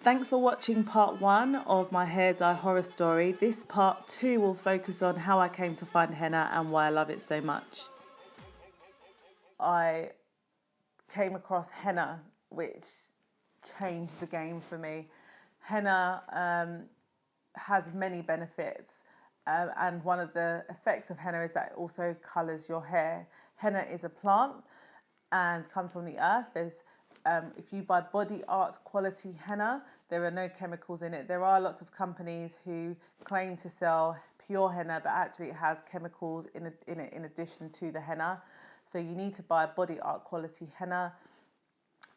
Thanks for watching part 1 of my hair dye horror story. This part 2 will focus on how I came to find henna and why I love it so much. I came across henna, which changed the game for me. Henna has many benefits, and one of the effects of henna is that it also colours your hair. Henna is a plant and comes from the earth. If you buy body art quality henna, there are no chemicals in it. There are lots of companies who claim to sell pure henna, but actually it has chemicals in it in addition to the henna. So you need to buy body art quality henna.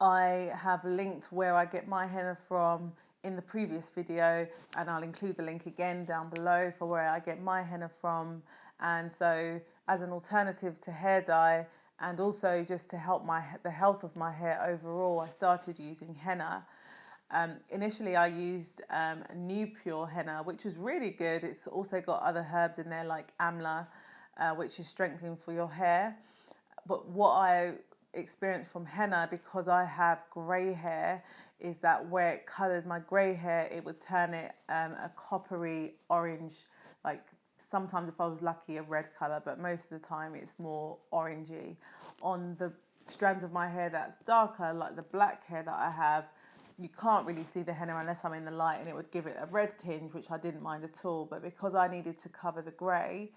I have linked where I get my henna from in the previous video, and I'll include the link again down below for where I get my henna from. And so as an alternative to hair dye, and also just to help the health of my hair overall, I started using henna. Initially I used new pure henna, which was really good. It's also got other herbs in there like amla, which is strengthening for your hair. But what I experienced from henna, because I have grey hair, is that where it colours my grey hair, it would turn it a coppery orange, like sometimes if I was lucky a red colour, but most of the time it's more orangey. On the strands of my hair that's darker, like the black hair that I have, you can't really see the henna unless I'm in the light, and it would give it a red tinge, which I didn't mind at all. But because I needed to cover the grey,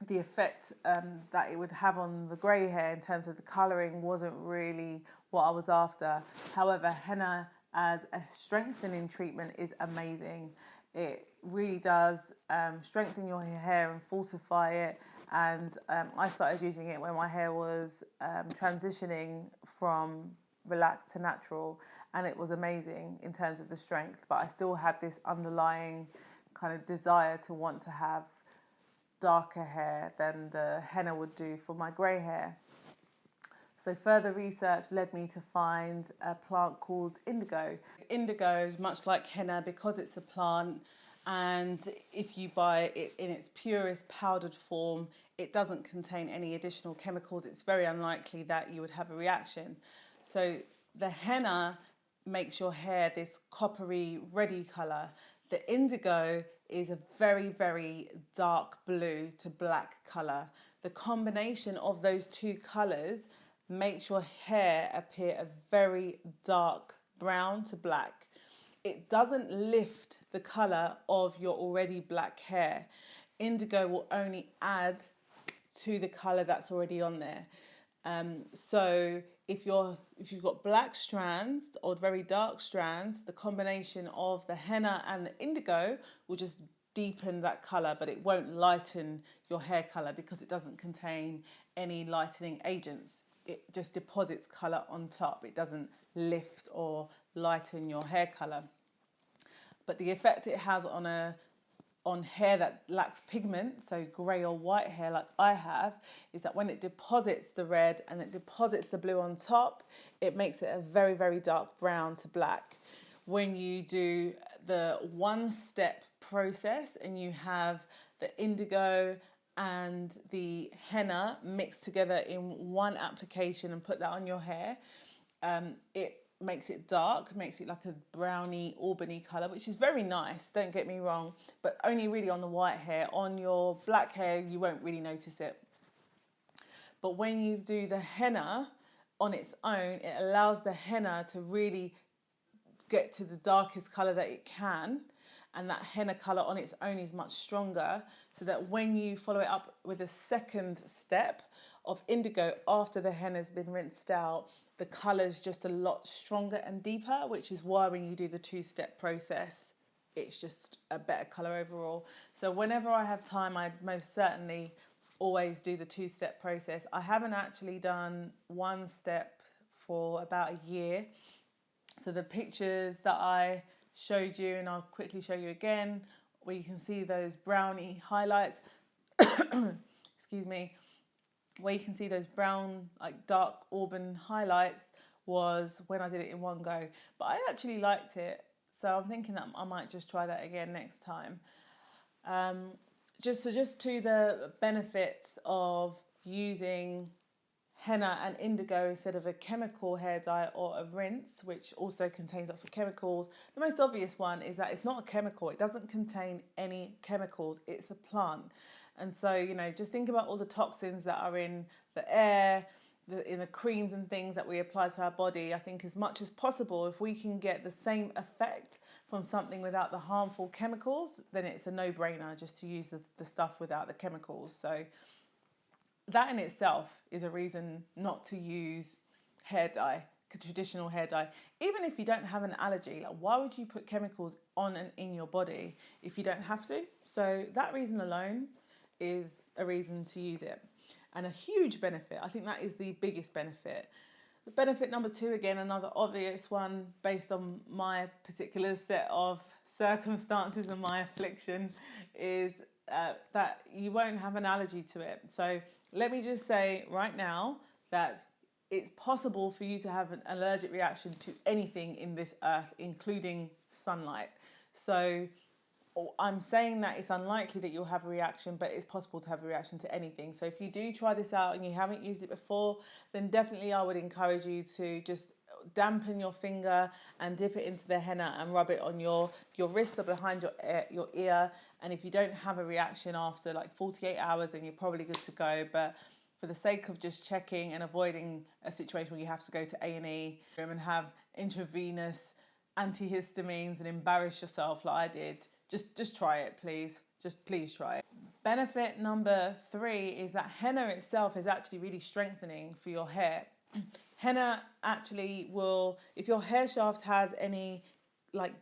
the effect that it would have on the grey hair in terms of the colouring wasn't really what I was after. However, henna as a strengthening treatment is amazing. It really does strengthen your hair and fortify it. And I started using it when my hair was transitioning from relaxed to natural, and it was amazing in terms of the strength. But I still had this underlying kind of desire to want to have darker hair than the henna would do for my grey hair. So further research led me to find a plant called indigo. Indigo is much like henna because it's a plant, and if you buy it in its purest powdered form, it doesn't contain any additional chemicals. It's very unlikely that you would have a reaction. So the henna makes your hair this coppery reddy colour. The indigo is a very, very dark blue to black colour. The combination of those two colours makes your hair appear a very dark brown to black. It doesn't lift the colour of your already black hair. Indigo will only add to the colour that's already on there. So if you've got black strands or very dark strands, the combination of the henna and the indigo will just deepen that colour, but it won't lighten your hair colour because it doesn't contain any lightening agents. It just deposits colour on top. It doesn't lift or lighten your hair colour. But the effect it has on hair that lacks pigment, so grey or white hair like I have, is that when it deposits the red and it deposits the blue on top, it makes it a very, very dark brown to black. When you do the one-step process and you have the indigo and the henna mixed together in one application and put that on your hair, it makes it dark, makes it like a browny auburny colour, which is very nice, don't get me wrong, but only really on the white hair. On your black hair you won't really notice it. But when you do the henna on its own, it allows the henna to really get to the darkest colour that it can, and that henna colour on its own is much stronger, so that when you follow it up with a second step of indigo after the henna's been rinsed out, the colour's just a lot stronger and deeper, which is why when you do the two-step process, it's just a better colour overall. So whenever I have time, I most certainly always do the two-step process. I haven't actually done one step for about a year. So the pictures that I showed you, and I'll quickly show you again, where you can see those brownie highlights, excuse me, where you can see those brown, like dark auburn highlights, was when I did it in one go. But I actually liked it, so I'm thinking that I might just try that again next time. Just to the benefits of using henna and indigo instead of a chemical hair dye or a rinse, which also contains lots of chemicals. The most obvious one is that it's not a chemical. It doesn't contain any chemicals. It's a plant. And so, you know, just think about all the toxins that are in the air, in the creams and things that we apply to our body. I think as much as possible, if we can get the same effect from something without the harmful chemicals, then it's a no-brainer just to use the stuff without the chemicals. So that in itself is a reason not to use hair dye, traditional hair dye. Even if you don't have an allergy, like why would you put chemicals on and in your body if you don't have to? So that reason alone is a reason to use it. And a huge benefit, I think that is the biggest benefit. The benefit number two, again, another obvious one based on my particular set of circumstances and my affliction, is that you won't have an allergy to it. So let me just say right now that it's possible for you to have an allergic reaction to anything in this earth, including sunlight. So I'm saying that it's unlikely that you'll have a reaction, but it's possible to have a reaction to anything. So if you do try this out and you haven't used it before, then definitely I would encourage you to just dampen your finger and dip it into the henna and rub it on your wrist or behind your ear. And if you don't have a reaction after like 48 hours, then you're probably good to go. But for the sake of just checking and avoiding a situation where you have to go to A&E and have intravenous antihistamines and embarrass yourself like I did, just try it, please. Just please try it. Benefit number three is that henna itself is actually really strengthening for your hair. Henna actually will, if your hair shaft has any like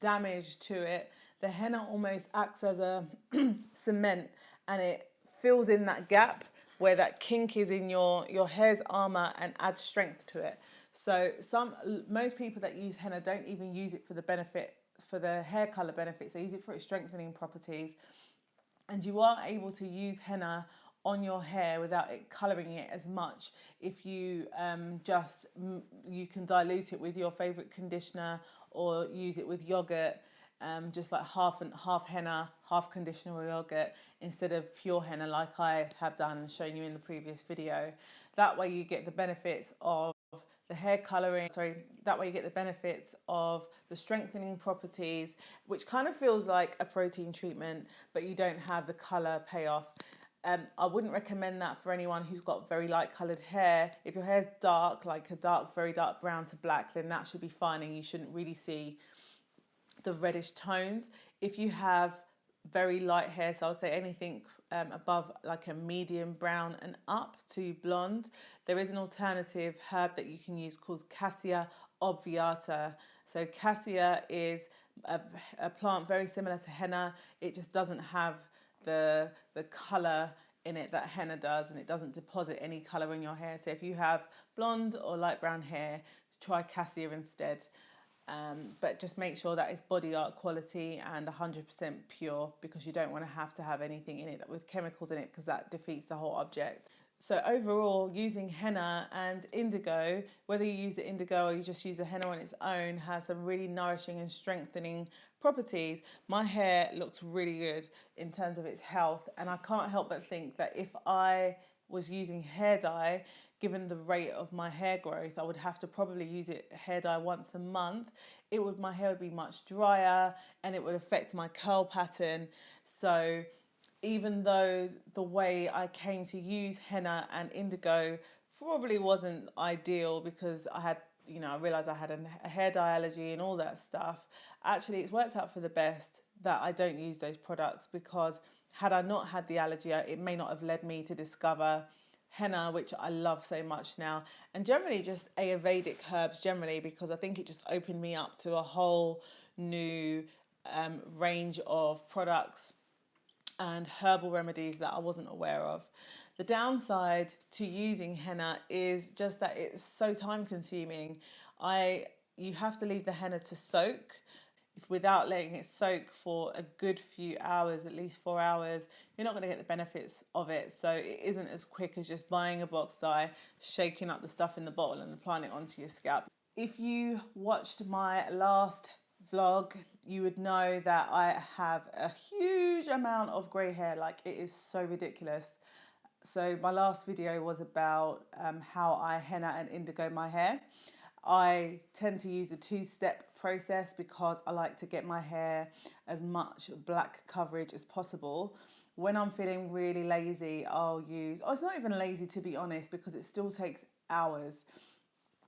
damage to it, the henna almost acts as a cement, and it fills in that gap where that kink is in your hair's armor and adds strength to it. So most people that use henna don't even use it for the benefit, for the hair color benefits. They use it for its strengthening properties. And you are able to use henna on your hair without it colouring it as much if you you can dilute it with your favourite conditioner or use it with yogurt, just like half henna, half conditioner or yogurt instead of pure henna like I have done and shown you in the previous video. That way you get the benefits of the hair colouring, that way you get the benefits of the strengthening properties, which kind of feels like a protein treatment, but you don't have the colour payoff. I wouldn't recommend that for anyone who's got very light coloured hair. If your hair's dark, like a very dark brown to black, then that should be fine and you shouldn't really see the reddish tones. If you have very light hair, so I would say anything above like a medium brown and up to blonde, there is an alternative herb that you can use called Cassia obviata. So cassia is a plant very similar to henna. It just doesn't have the colour in it that henna does, and it doesn't deposit any colour in your hair. So if you have blonde or light brown hair, try cassia instead. But just make sure that it's body art quality and 100% pure, because you don't want to have anything in it with chemicals in it, because that defeats the whole object. So overall, using henna and indigo, whether you use the indigo or you just use the henna on its own, has some really nourishing and strengthening properties. My hair looks really good in terms of its health, and I can't help but think that if I was using hair dye, given the rate of my hair growth, I would have to probably use hair dye once a month. My hair would be much drier and it would affect my curl pattern. So even though the way I came to use henna and indigo probably wasn't ideal, because I realised I had a hair dye allergy and all that stuff, actually it's worked out for the best that I don't use those products, because had I not had the allergy, it may not have led me to discover henna, which I love so much now, and generally just Ayurvedic herbs generally, because I think it just opened me up to a whole new range of products and herbal remedies that I wasn't aware of. The downside to using henna is just that it's so time consuming. You have to leave the henna to soak. Without letting it soak for a good few hours, at least 4 hours, you're not going to get the benefits of it. So it isn't as quick as just buying a box dye, shaking up the stuff in the bottle and applying it onto your scalp. If you watched my last vlog, you would know that I have a huge amount of grey hair. Like, it is so ridiculous. So my last video was about how I henna and indigo my hair. I tend to use a two-step process because I like to get my hair as much black coverage as possible. When I'm feeling really lazy, I'll use, oh, it's not even lazy to be honest, because it still takes hours.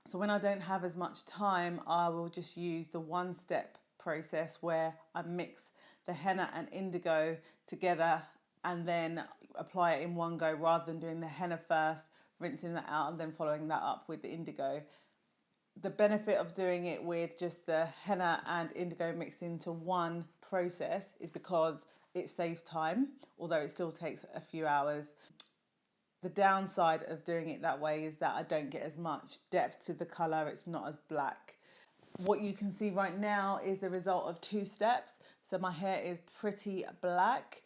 So when I don't have as much time, I will just use the one-step process where I mix the henna and indigo together and then apply it in one go rather than doing the henna first, rinsing that out and then following that up with the indigo. The benefit of doing it with just the henna and indigo mixed into one process is because it saves time, although it still takes a few hours. The downside of doing it that way is that I don't get as much depth to the colour, it's not as black. What you can see right now is the result of two steps. So my hair is pretty black.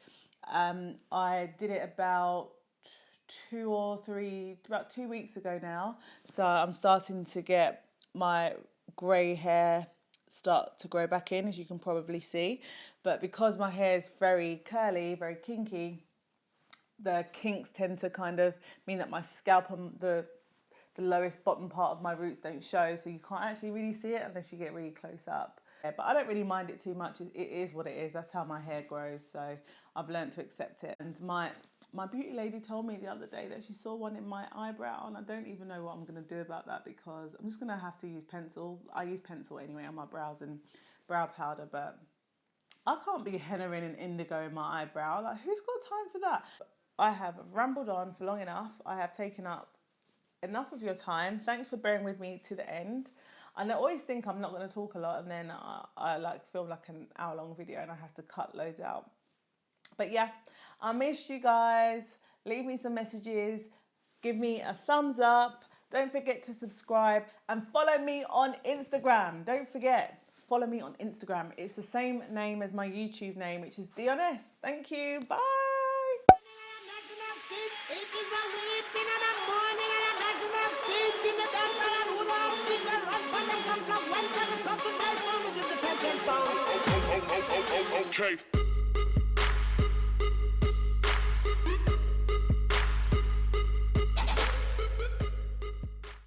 I did it about 2 weeks ago now. So I'm starting to get my grey hair start to grow back in, as you can probably see. But because my hair is very curly, very kinky, the kinks tend to kind of mean that my scalp and the lowest bottom part of my roots don't show, so you can't actually really see it unless you get really close up. But I don't really mind it too much. It is what it is. That's how my hair grows, so I've learned to accept it. And my beauty lady told me the other day that she saw one in my eyebrow, and I don't even know what I'm going to do about that because I'm just going to have to use pencil. I use pencil anyway on my brows and brow powder, but I can't be hennaing and indigo in my eyebrow. Like, who's got time for that? I have rambled on for long enough. I have taken up enough of your time. Thanks for bearing with me to the end. And I always think I'm not going to talk a lot, and then I like film like an hour-long video and I have to cut loads out. But yeah, I missed you guys. Leave me some messages. Give me a thumbs up. Don't forget to subscribe and follow me on Instagram. Don't forget, follow me on Instagram. It's the same name as my YouTube name, which is Dioness. Thank you. Bye. Okay.